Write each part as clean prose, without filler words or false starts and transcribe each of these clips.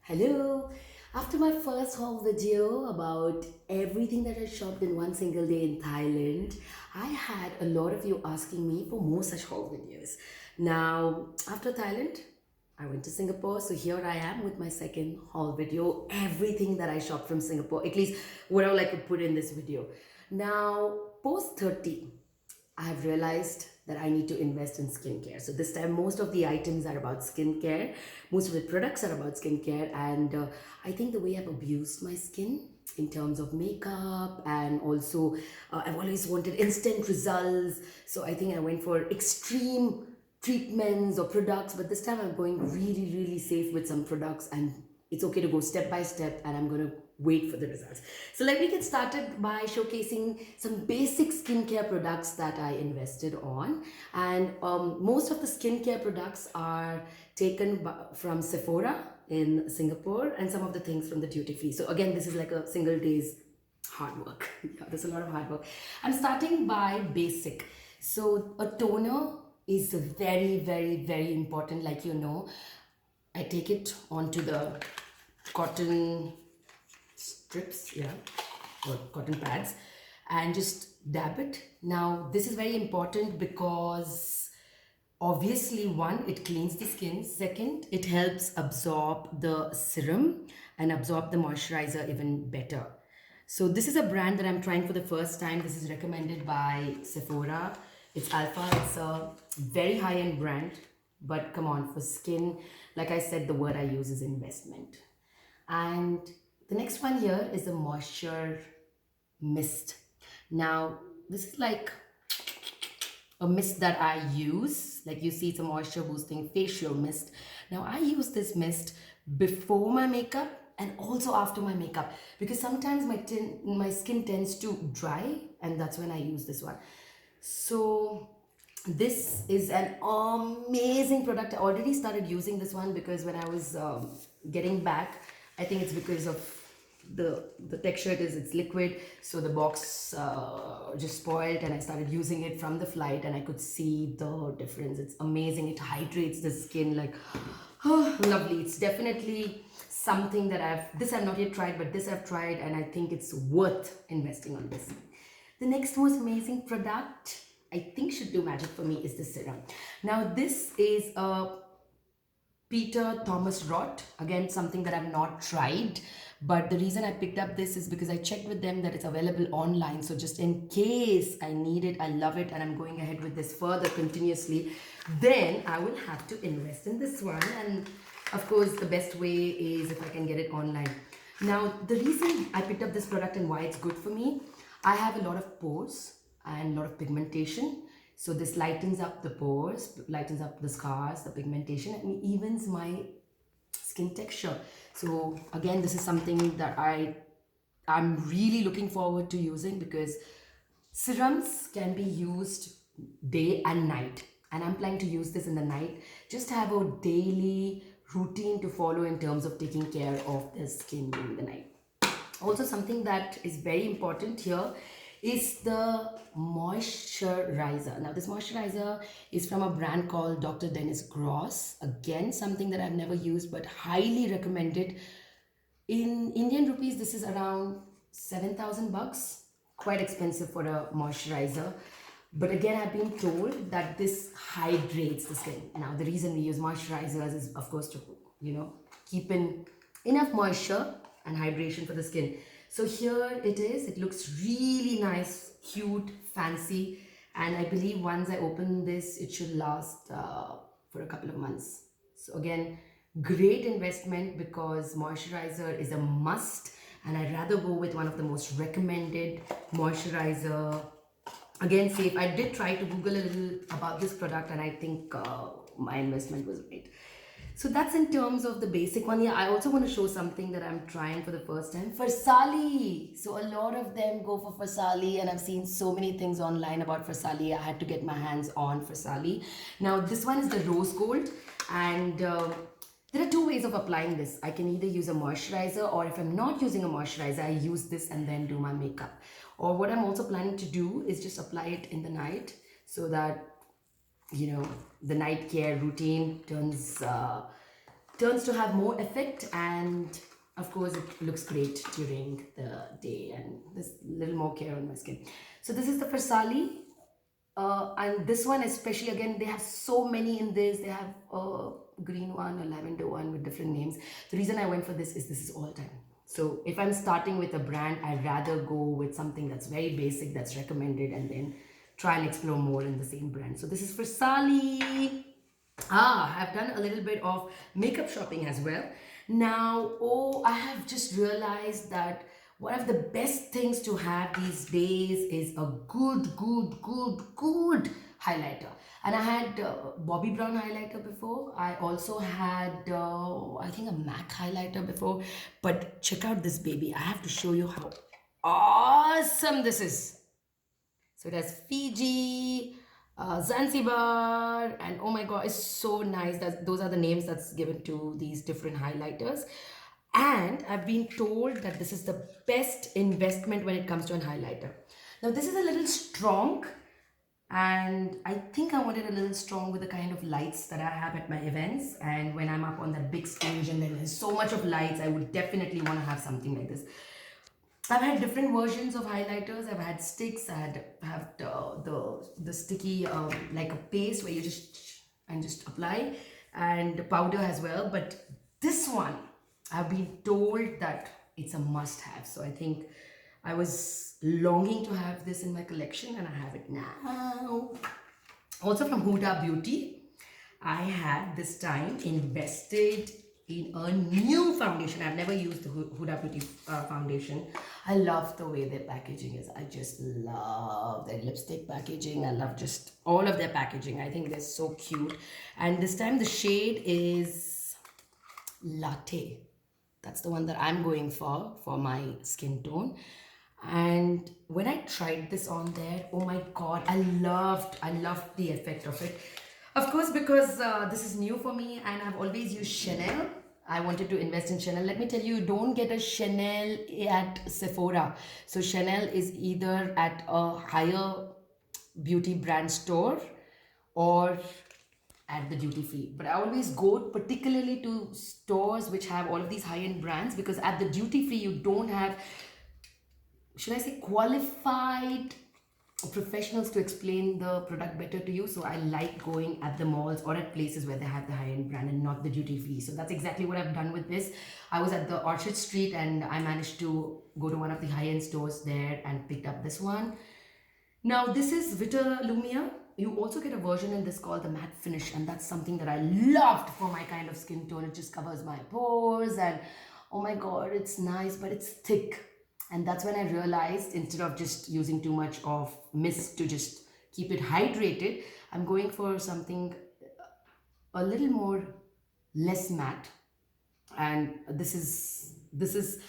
Hello! After my first haul video about everything that I shopped in one single day in Thailand, I had a lot of you asking me for more such haul videos. Now, after Thailand, I went to Singapore, so here I am with my second haul video. Everything that I shopped from Singapore, at least what I would like to put in this video. Now, post 30, I've realized that I need to invest in skincare. So this time, most of the items are about skincare. Most of the products are about skincare. And I think the way I've abused my skin in terms of makeup and also I've always wanted instant results. So I think I went for extreme treatments or products, but this time I'm going really, really safe with some products, and it's okay to go step by step, and I'm going to wait for the results. So let me get started by showcasing some basic skincare products that I invested on. And most of the skincare products are taken from Sephora in Singapore, and some of the things from the duty free. So again, this is like a single day's hard work. Yeah, there's a lot of hard work. I'm starting by basic. So a toner is very, very, very important. Like I take it onto the cotton strips, yeah, or cotton pads, and just dab it. Now, this is very important because obviously, one, it cleans the skin. Second, it helps absorb the serum and absorb the moisturizer even better. So this is a brand that I'm trying for the first time. This is recommended by Sephora. It's Alpha. It's a very high-end brand. But come on, for skin, like I said, the word I use is investment. And the next one here is the moisture mist. Now, this is like a mist that I use. Like you see, it's a moisture boosting facial mist. Now, I use this mist before my makeup and also after my makeup, because sometimes my skin tends to dry, and that's when I use this one. So this is an amazing product. I already started using this one because when I was getting back, I think it's because of the texture it's liquid, so the box just spoiled, and I started using it from the flight, and I could see the difference. It's amazing. It hydrates the skin like lovely. It's definitely something that I've not yet tried, but this I've tried, and I think it's worth investing on this. The next most amazing product I think should do magic for me is the serum. Now this is a Peter Thomas Roth. Again, something that I've not tried. But the reason I picked up this is because I checked with them that it's available online. So just in case I need it, I love it, and I'm going ahead with this further continuously, then I will have to invest in this one. And of course, the best way is if I can get it online. Now, the reason I picked up this product and why it's good for me, I have a lot of pores and a lot of pigmentation. So this lightens up the pores, lightens up the scars, the pigmentation, and evens my skin texture. So again, this is something that I'm really looking forward to using, because serums can be used day and night, and I'm planning to use this in the night. Just have a daily routine to follow in terms of taking care of the skin during the night. Also, something that is very important here is the moisturizer. Now, this moisturizer is from a brand called Dr. Dennis Gross. Again, something that I've never used but highly recommended. In Indian rupees, this is around 7,000 bucks. Quite expensive for a moisturizer. But again, I've been told that this hydrates the skin. Now, the reason we use moisturizers is, of course, to, keep in enough moisture and hydration for the skin. So here it is. It looks really nice, cute, fancy. And I believe once I open this, it should last for a couple of months. So again, great investment, because moisturizer is a must. And I'd rather go with one of the most recommended moisturizer. Again, safe. I did try to Google a little about this product, and I think my investment was great. So that's in terms of the basic one. Yeah, I also want to show something that I'm trying for the first time. Farsali. So a lot of them go for Farsali, and I've seen so many things online about Farsali. I had to get my hands on Farsali. Now this one is the rose gold, and there are two ways of applying this. I can either use a moisturizer, or if I'm not using a moisturizer, I use this and then do my makeup. Or what I'm also planning to do is just apply it in the night, so that the night care routine turns to have more effect, and of course it looks great during the day, and there's a little more care on my skin. So this is the Farsali, and this one especially, again, they have so many in this. They have a green one, a lavender one with different names. The reason I went for this is all time. So if I'm starting with a brand, I'd rather go with something that's very basic, that's recommended, and then try and explore more in the same brand. So this is for Sally. I've done a little bit of makeup shopping as well. Now, oh, I have just realized that one of the best things to have these days is a good highlighter. And I had Bobbi Brown highlighter before. I also had, I think, a MAC highlighter before. But check out this baby. I have to show you how awesome this is. So it has Fiji, Zanzibar, and oh my god, it's so nice. Those are the names that's given to these different highlighters. And I've been told that this is the best investment when it comes to an highlighter. Now this is a little strong, and I think I wanted a little strong with the kind of lights that I have at my events. And when I'm up on that big stage and then there's so much of lights, I would definitely want to have something like this. I've had different versions of highlighters. I've had sticks. I have the sticky like a paste where you just apply, and powder as well. But this one, I've been told that it's a must-have. So I think I was longing to have this in my collection, and I have it now. Also from Huda Beauty, I have this time invested in a new foundation. I've never used the Huda Beauty foundation. I love the way their packaging is. I just love their lipstick packaging. I love just all of their packaging. I think they're so cute. And this time the shade is Latte. That's the one that I'm going for my skin tone. And when I tried this on there, oh my god, I loved the effect of it. Of course, because this is new for me and I've always used Chanel. I wanted to invest in Chanel. Let me tell you, don't get a Chanel at Sephora. So Chanel is either at a higher beauty brand store or at the duty free. But I always go particularly to stores which have all of these high-end brands, because at the duty free you don't have, should I say, qualified professionals to explain the product better to you. So I like going at the malls or at places where they have the high-end brand and not the duty free. So that's exactly what I've done with this. I was at the Orchard Street and I managed to go to one of the high-end stores there and picked up this one. Now this is Vita Lumia. You also get a version in this called the matte finish, and that's something that I loved for my kind of skin tone. It just covers my pores and oh my god, it's nice, but it's thick. And that's when I realized, instead of just using too much of mist to just keep it hydrated, I'm going for something a little more less matte. And this is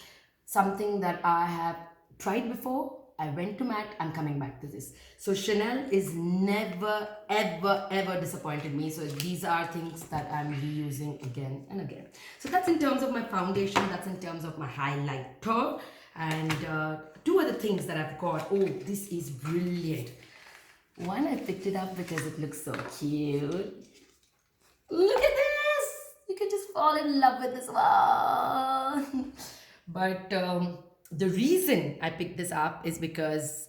something that I have tried before. I went to matte, I'm coming back to this. So Chanel is never, ever disappointed me. So these are things that I'm reusing again and again. So that's in terms of my foundation, that's in terms of my highlighter. And two other things that I've got. Oh, this is brilliant. One, I picked it up because it looks so cute. Look at this! You can just fall in love with this one. But the reason I picked this up is because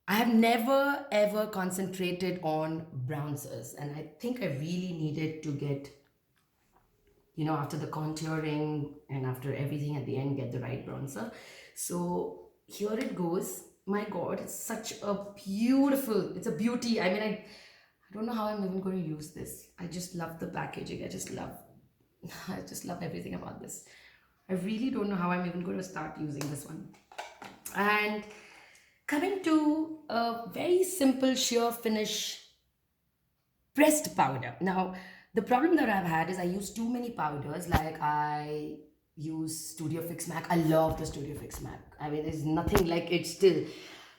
I have never ever concentrated on bronzers, and I think I really needed to get, you know, after the contouring and after everything at the end, get the right bronzer. So here it goes. My god, it's such a beautiful, it's a beauty. I mean, I don't know how I'm even going to use this. I just love the packaging. I just love everything about this. I really don't know how I'm even going to start using this one. And coming to a very simple sheer finish pressed powder. Now, the problem that I've had is I use too many powders. Like I use Studio Fix MAC. I love the Studio Fix MAC. I mean, there's nothing like it still.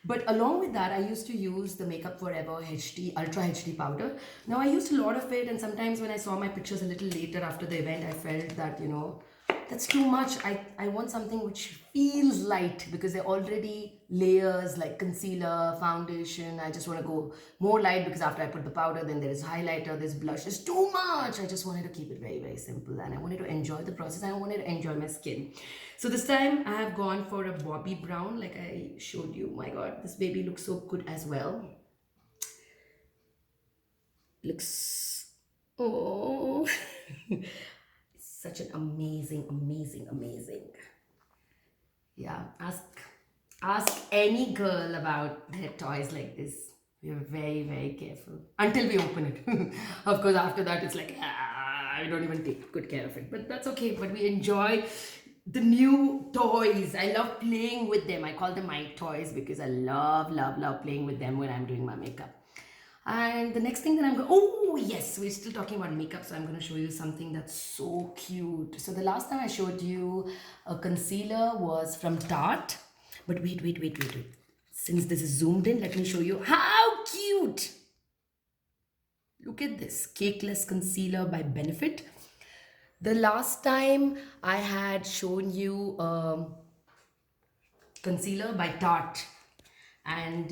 But along with that, I used to use the Makeup Forever HD, Ultra HD powder. Now, I used a lot of it, and sometimes when I saw my pictures a little later after the event, I felt that, you know, That's too much. I want something which feels light because they're already layers like concealer, foundation. I just want to go more light because after I put the powder, then there is highlighter, there's blush. It's too much. I just wanted to keep it very, very simple, and I wanted to enjoy the process. I wanted to enjoy my skin. So this time I have gone for a Bobby Brown, like I showed you. My God, this baby looks so good as well. Looks, oh, such an amazing, amazing, amazing. Yeah, ask any girl about their toys like this. We're very, very careful until we open it. Of course, after that, it's like, I don't even take good care of it. But that's okay. But we enjoy the new toys. I love playing with them. I call them my toys because I love, love, love playing with them when I'm doing my makeup. And the next thing that I'm going, oh yes, we're still talking about makeup, so I'm going to show you something that's so cute. So the last time I showed you a concealer was from Tarte, but wait. Since this is zoomed in, let me show you how cute. Look at this, Cakeless Concealer by Benefit. The last time I had shown you concealer by Tarte, and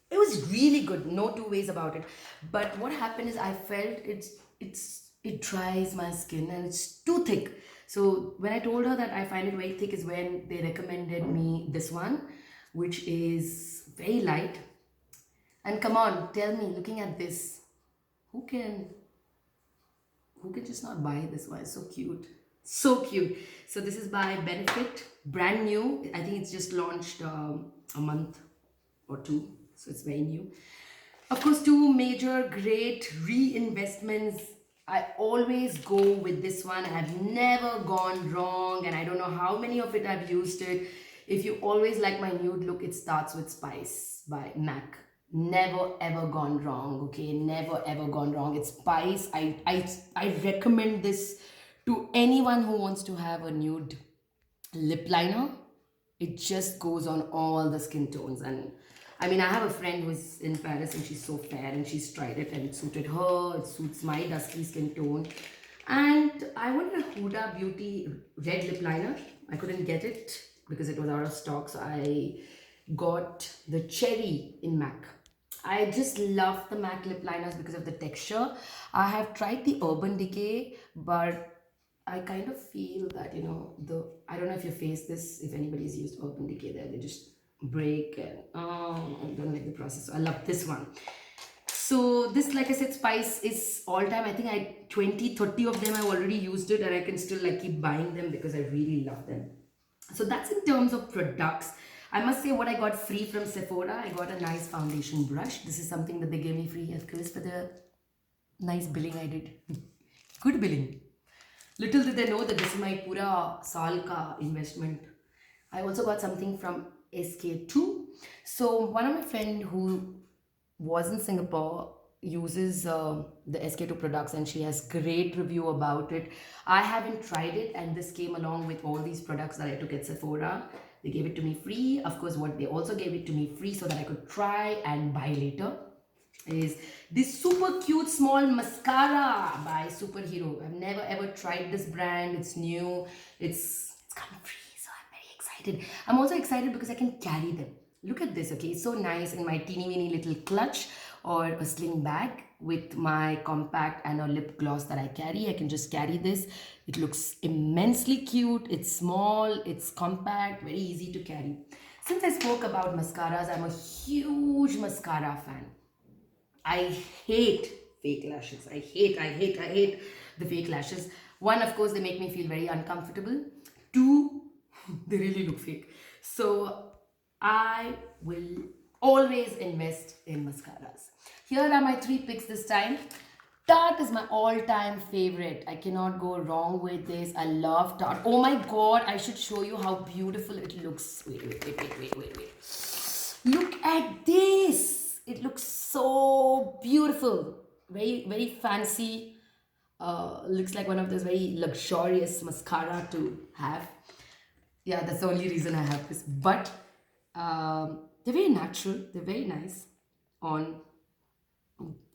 it was really good, no two ways about it. But what happened is I felt it dries my skin and it's too thick. So when I told her that I find it very thick is when they recommended me this one, which is very light. And come on, tell me, looking at this, who can just not buy this one? It's so cute. So cute. So this is by Benefit, brand new. I think it's just launched a month or two, so it's very new. Of course, two major great reinvestments. I always go with this one. I've never gone wrong, and I don't know how many of it I've used it. If you always like my nude look, it starts with Spice by MAC. Never ever gone wrong. Okay, never ever gone wrong. It's Spice. I recommend this to anyone who wants to have a nude lip liner. It just goes on all the skin tones. And I mean, I have a friend who's in Paris and she's so fair and she's tried it and it suited her. It suits my dusky skin tone. And I wanted a Huda Beauty red lip liner. I couldn't get it because it was out of stock, so I got the cherry in MAC. I just love the MAC lip liners because of the texture. I have tried the Urban Decay, but I kind of feel that, I don't know if you face this, if anybody's used Urban Decay there, they just break and, I don't like the process. So I love this one. So this, like I said, Spice is all time. I think 20, 30 of them I've already used it and I can still keep buying them because I really love them. So that's in terms of products. I must say what I got free from Sephora. I got a nice foundation brush. This is something that they gave me free, of course, for the nice billing I did. Good billing. Little did they know that this is my pura saal ka investment. I also got something from SK2. So one of my friend who was in Singapore uses the SK2 products and she has great review about it. I haven't tried it and this came along with all these products that I took at Sephora. They gave it to me free. Of course, what they also gave it to me free so that I could try and buy later is this super cute small mascara by Superhero. I've never ever tried this brand. It's new. It's coming free, so I'm very excited. I'm also excited because I can carry them. Look at this, okay? It's so nice in my teeny weeny little clutch or a sling bag with my compact and a lip gloss that I carry. I can just carry this. It looks immensely cute. It's small, it's compact, very easy to carry. Since I spoke about mascaras, I'm a huge mascara fan. I hate fake lashes. I hate the fake lashes. One, of course, they make me feel very uncomfortable. Two, they really look fake. So I will always invest in mascaras. Here are my 3 picks this time. Tarte is my all-time favorite. I cannot go wrong with this. I love Tarte. Oh my God, I should show you how beautiful it looks. Wait. Look at this. It looks so beautiful. Very, very fancy. Looks like one of those very luxurious mascara to have. Yeah, that's the only reason I have this. But they're very natural. They're very nice on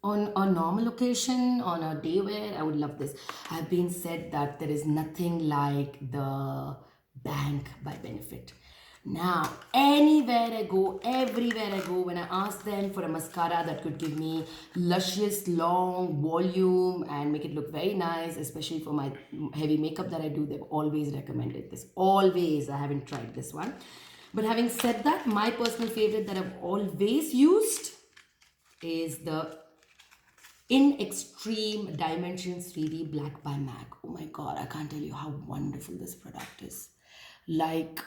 On a normal occasion, on a day where I would love this. I've been said that there is nothing like the bank by Benefit. Now, anywhere I go, everywhere I go, when I ask them for a mascara that could give me luscious, long volume and make it look very nice, especially for my heavy makeup that I do, they've always recommended this. Always, I haven't tried this one. But having said that, my personal favorite that I've always used is the In Extreme Dimensions 3D Black by MAC. Oh my god, I can't tell you how wonderful this product is. Like,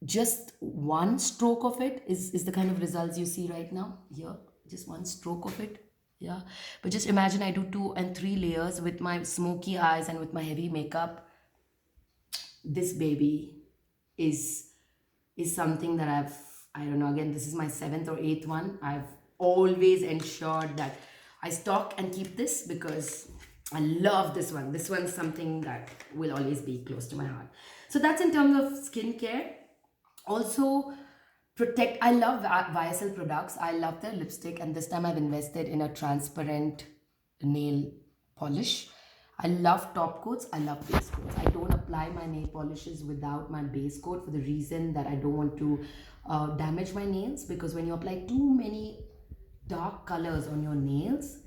just one stroke of it is the kind of results you see right now here. Just one stroke of it. Yeah. But just imagine I do 2 and 3 layers with my smoky eyes and with my heavy makeup. This baby is something that I don't know, again, this is my seventh or eighth one. I've always ensured that I stock and keep this because I love this one. This one's something that will always be close to my heart. So that's in terms of skincare. Also, protect. I love YSL products. I love their lipstick, and this time I've invested in a transparent nail polish. I love top coats. I love base coats. I don't apply my nail polishes without my base coat for the reason that I don't want to damage my nails, because when you apply too many dark colors on your nails,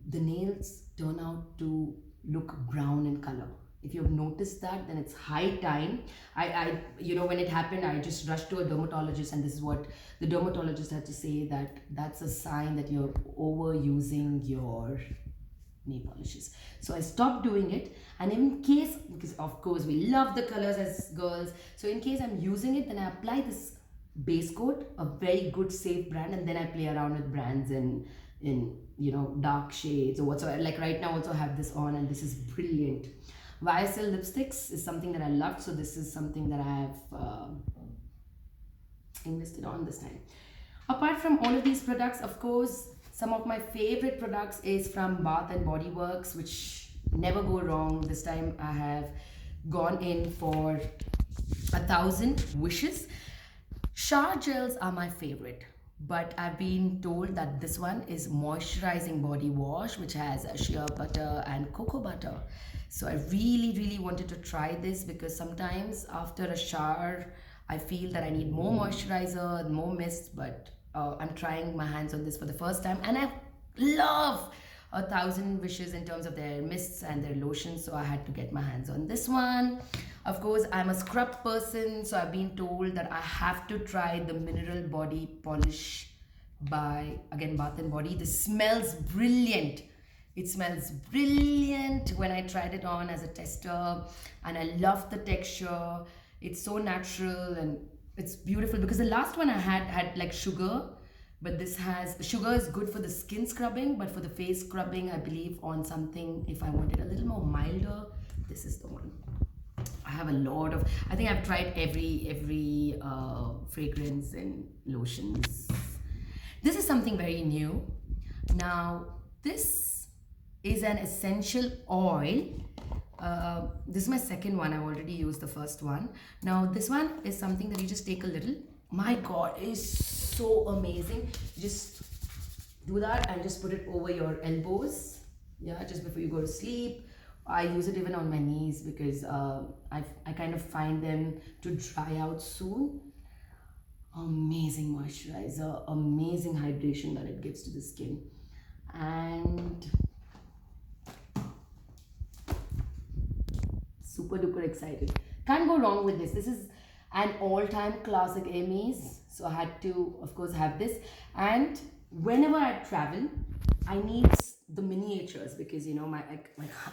the nails turn out to look brown in color. If you've noticed that, then it's high time. When it happened, I just rushed to a dermatologist, and this is what the dermatologist had to say, that that's a sign that you're overusing your nail polishes. So I stopped doing it, and in case, because of course we love the colors as girls, so in case I'm using it, then I apply this base coat, a very good safe brand, and then I play around with brands in dark shades or whatsoever. Like right now, also have this on, and this is brilliant. YSL lipsticks is something that I loved, so this is something that I have invested on this time. Apart from all of these products, of course, some of my favorite products is from Bath and Body Works, which never go wrong. This time I have gone in for 1,000 wishes. Shower gels are my favorite, but I've been told that this one is moisturizing body wash, which has shea butter and cocoa butter. So I really, really wanted to try this, because sometimes after a shower, I feel that I need more moisturizer, more mist, but I'm trying my hands on this for the first time, and I love 1,000 wishes in terms of their mists and their lotions, so I had to get my hands on this one. Of course, I'm a scrub person, so I've been told that I have to try the mineral body polish by, again, Bath and Body. This smells brilliant. It smells brilliant when I tried it on as a tester, and I love the texture. It's so natural and it's beautiful, because the last one I had like sugar, but this has sugar is good for the skin scrubbing, but for the face scrubbing, I believe on something, if I wanted a little more milder, this is the one. I have a lot of, I think I've tried every fragrance and lotions. This is something very new. Now, this is an essential oil. This is my second one. I've already used the first one. Now, this one is something that you just take a little. My God, it's so amazing. You just do that and just put it over your elbows. Yeah, just before you go to sleep. I use it even on my knees, because I kind of find them to dry out soon. Amazing moisturizer, amazing hydration that it gives to the skin. And super duper excited. Can't go wrong with this. This is an all-time classic Amy's. So I had to, of course, have this. And whenever I travel, I need the miniatures, because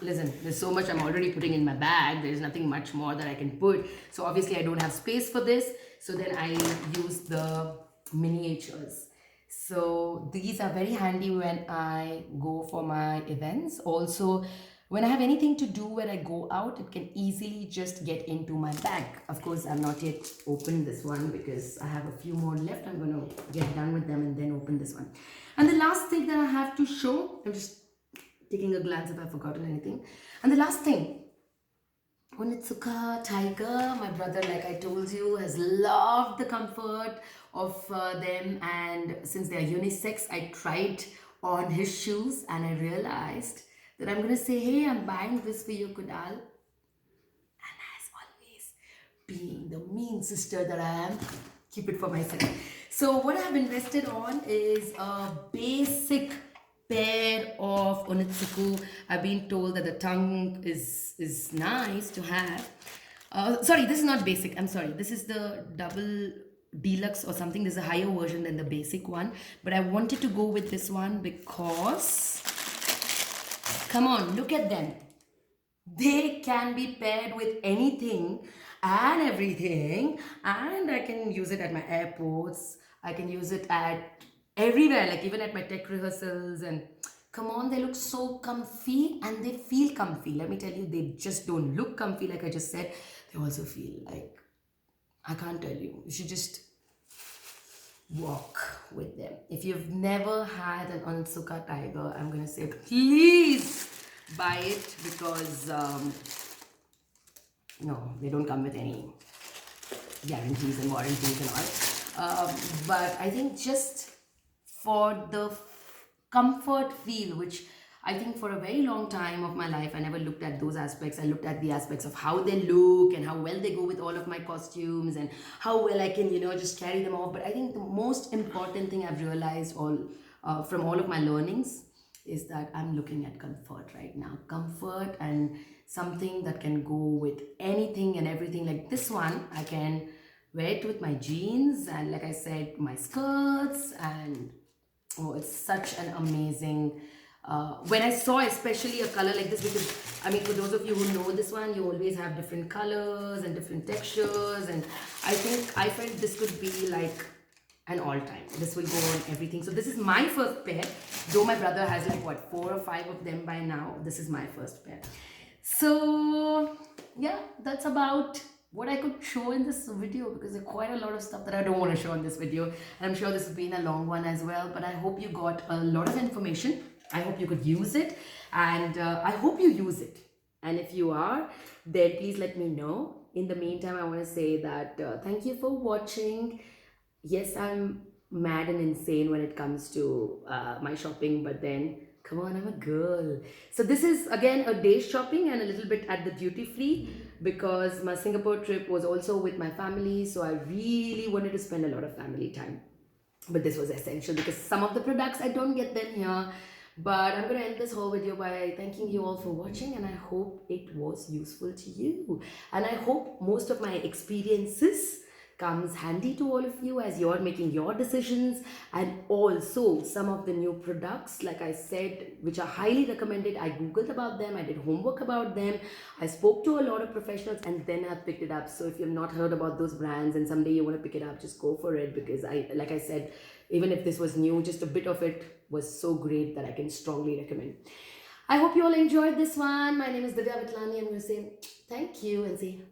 listen, there's so much I'm already putting in my bag. There's nothing much more that I can put. So obviously I don't have space for this. So then I use the miniatures. So these are very handy when I go for my events. Also, when I have anything to do where I go out, it can easily just get into my bag. Of course, I've not yet opened this one because I have a few more left. I'm going to get done with them and then open this one. And the last thing that I have to show, I'm just taking a glance if I've forgotten anything. And the last thing, Onitsuka Tiger, my brother, like I told you, has loved the comfort of them. And since they are unisex, I tried on his shoes, and I realized that I'm gonna say, hey, I'm buying this for you, Kunal. And as always, being the mean sister that I am, keep it for myself. So what I've invested on is a basic pair of Onitsuku. I've been told that the tongue is nice to have. Sorry, this is not basic. I'm sorry. This is the double deluxe or something. There's a higher version than the basic one. But I wanted to go with this one because, come on, look at them. They can be paired with anything and everything, and I can use it at my airports. I can use it at everywhere, like even at my tech rehearsals. And come on, they look so comfy and they feel comfy. Let me tell you, they just don't look comfy, like I just said. They also feel like, I can't tell you. You should just walk with them. If you've never had an Onitsuka Tiger, I'm gonna say please buy it, because no, they don't come with any guarantees and warranties and all. But I think just for the comfort feel, which I think for a very long time of my life, I never looked at those aspects. I looked at the aspects of how they look and how well they go with all of my costumes and how well I can, just carry them off. But I think the most important thing I've realized from all of my learnings is that I'm looking at comfort right now. Comfort and something that can go with anything and everything. Like this one, I can wear it with my jeans and, like I said, my skirts. And oh, it's such an amazing... when I saw especially a color like this, because I mean, for those of you who know this one, you always have different colors and different textures, and I think I felt this could be like an all-time. This will go on everything. So this is my first pair, though my brother has like what, 4 or 5 of them by now. This is my first pair. So yeah, that's about what I could show in this video, because there's quite a lot of stuff that I don't want to show in this video, and I'm sure this has been a long one as well. But I hope you got a lot of information. I hope you could use it, and I hope you use it. And if you are, then please let me know. In the meantime, I want to say that thank you for watching. Yes, I'm mad and insane when it comes to my shopping, but then come on, I'm a girl. So this is again a day's shopping and a little bit at the duty free, because my Singapore trip was also with my family, so I really wanted to spend a lot of family time. But this was essential because some of the products I don't get them here. But I'm going to end this whole video by thanking you all for watching, and I hope it was useful to you. And I hope most of my experiences comes handy to all of you as you're making your decisions. And also some of the new products, like I said, which are highly recommended. I googled about them, I did homework about them, I spoke to a lot of professionals, and then I picked it up. So if you've not heard about those brands and someday you want to pick it up, just go for it, because like I said, even if this was new, just a bit of it was so great that I can strongly recommend. I hope you all enjoyed this one. My name is Divya Vitlani. I'm going to say thank you and say